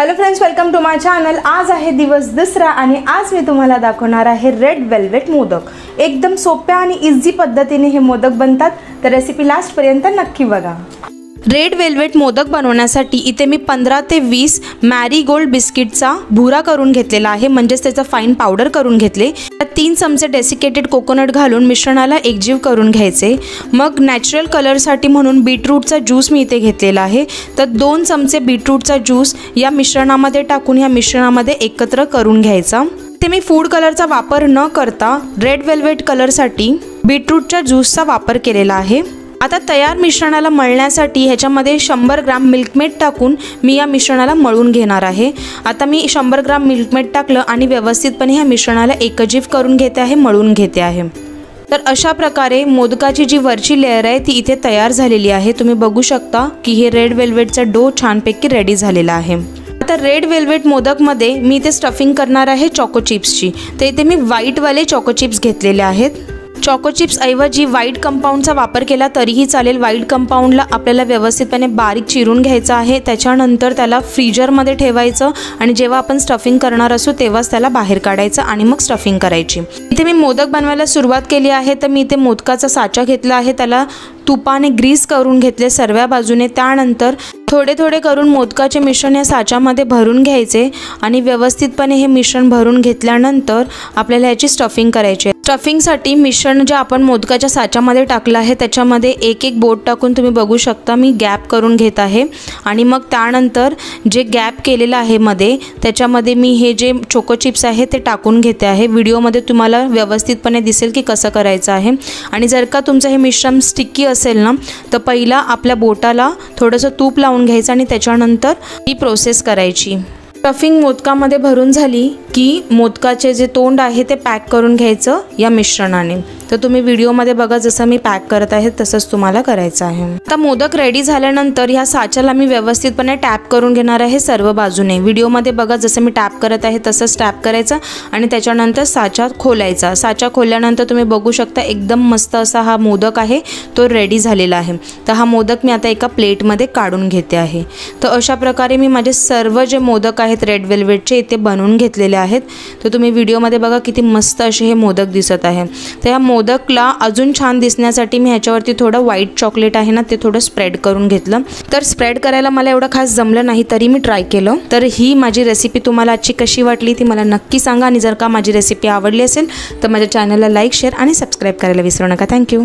Hello friends, welcome to my channel. आज आहे दिवस दुसरा आणि आज मी तुम्हाला दाखवणार आहे रेड वेल्वेट मोदक। एकदम सोप्या आणि इझी पद्धतीने हे मोदक बनतात, तर रेसिपी लास्ट पर्यंत नक्की बघा। रेड वेल्वेट मोदक बनवण्यासाठी इथे मी 15 ते 20 मॅरीगोल्ड बिस्किटचा भुरा करून घेतलेला आहे, म्हणजे त्याचा फाईन पावडर करून घेतले। 3 चमचे डेसिकेटेड कोकोनट घालून मिश्रणाला एकजीव करून घ्यायचे। मग नॅचरल कलरसाठी म्हणून बीटरूटचा ज्यूस मी इथे घेतलेला आहे, तर 2 चमचे बीटरूटचा ज्यूस या मिश्रणामध्ये टाकून या मिश्रणामध्ये एकत्र करून घ्यायचा। ते मी फूड कलरचा वापर न करता रेड वेल्वेट कलरसाठी बीटरूटच्या ज्यूसचा वापर केलेला आहे। आता तयार मिश्रणाला मळण्यासाठी ह्याच्यामध्ये 100 ग्राम मिल्कमेड टाकून मी या मिश्रणाला मळून घेणार आहे। आता मी 100 ग्राम मिल्कमेड टाकलं आणि व्यवस्थितपणे ह्या मिश्रणाला एकजीव करून घेते आहे, मळून घेते आहे। तर अशा प्रकारे मोदकाची जी वरची लेयर आहे ती इथे तयार झालेली आहे। तुम्ही बघू शकता की हे रेड वेल्वेटचा डो छानपैकी रेडी झालेला आहे। आता रेड वेल्वेट मोदकमध्ये मी इथे स्टफिंग करणार आहे चॉको चिप्सची। तर इथे मी व्हाईटवाले चॉको चिप्स घेतलेले आहेत। चॉको चिप्स ऐवजी व्हाईट कंपाऊंडचा वापर केला तरीही चालेल। व्हाईट कंपाऊंडला आपल्याला व्यवस्थितपणे बारीक चिरून घ्यायचं आहे, त्याच्यानंतर त्याला फ्रीजरमध्ये ठेवायचं आणि जेव्हा आपण स्टफिंग करणार असू तेव्हाच त्याला बाहेर काढायचं आणि मग स्टफिंग करायची। इथे मी मोदक बनवायला सुरुवात केली आहे, तर मी इथे मोदकाचा साचा घेतला आहे, त्याला तुपाने ग्रीस करून घेतले सर्व बाजूने। त्यानंतर थोडे थोडे करून मोदकाचे मिश्रण या साच्यामध्ये भरून घ्यायचे आणि व्यवस्थितपणे हे मिश्रण भरून घेतल्यानंतर आपल्याला याची स्टफिंग करायची आहे। स्टफिंगसाठी मिश्रण जे आपण मोदकाच्या साच्यामध्ये टाकलं आहे त्याच्यामध्ये एक एक बोट टाकून तुम्ही बघू शकता मी गॅप करून घेत आहे आणि मग त्यानंतर जे गॅप केलेलं आहे मध्ये त्याच्यामध्ये मी हे जे चोको चिप्स आहे ते टाकून घेते आहे। व्हिडिओमध्ये तुम्हाला व्यवस्थितपणे दिसेल की कसं करायचं आहे। आणि जर का तुमचं हे मिश्रण स्टिकी असेल ना तर पहिला आपल्या बोटाला थोडंसं तूप लावून घ्यायचं आणि त्याच्यानंतर ही प्रोसेस करायची। स्टफिंग मोदकामध्ये भरून झाली की मोदकाचे जे तोंड आहे ते पॅक करून घ्यायचं या मिश्रणाने। तर तुम्ही व्हिडिओमध्ये बघा जसं मी पॅक करत आहे तसंच तुम्हाला करायचं आहे। आता मोदक रेडी झाल्यानंतर ह्या साच्याला मी व्यवस्थितपणे टॅप करून घेणार आहे सर्व बाजूने। व्हिडिओमध्ये बघा जसं मी टॅप करत आहे तसंच टॅप करायचं आणि त्याच्यानंतर साचा खोलायचा। साचा खोलल्यानंतर तुम्ही बघू शकता एकदम मस्त असा हा मोदक आहे तो रेडी झालेला आहे। तर हा मोदक मी आता एका प्लेटमध्ये काढून घेते आहे। तर अशा प्रकारे मी माझे सर्व जे मोदक आहेत रेड वेल्वेटचे इथे बनवून घेतलेले आहेत। तर तुम्ही व्हिडिओमध्ये बघा किती मस्त असे हे मोदक दिसत आहे। तर ह्या मोदकला अजून छान दिसण्यासाठी मी ह्याच्यावरती थोडं व्हाईट चॉकलेट आहे ना ते थोडं स्प्रेड करून घेतलं। तर स्प्रेड करायला मला एवढं खास जमलं नाही तरी मी ट्राय केलं। तर ही माझी रेसिपी तुम्हाला आजची कशी वाटली ती मला नक्की सांगा आणि जर का माझी रेसिपी आवडली असेल तर माझ्या चॅनलला लाईक, शेअर आणि सबस्क्राईब करायला विसरू नका। थँक्यू।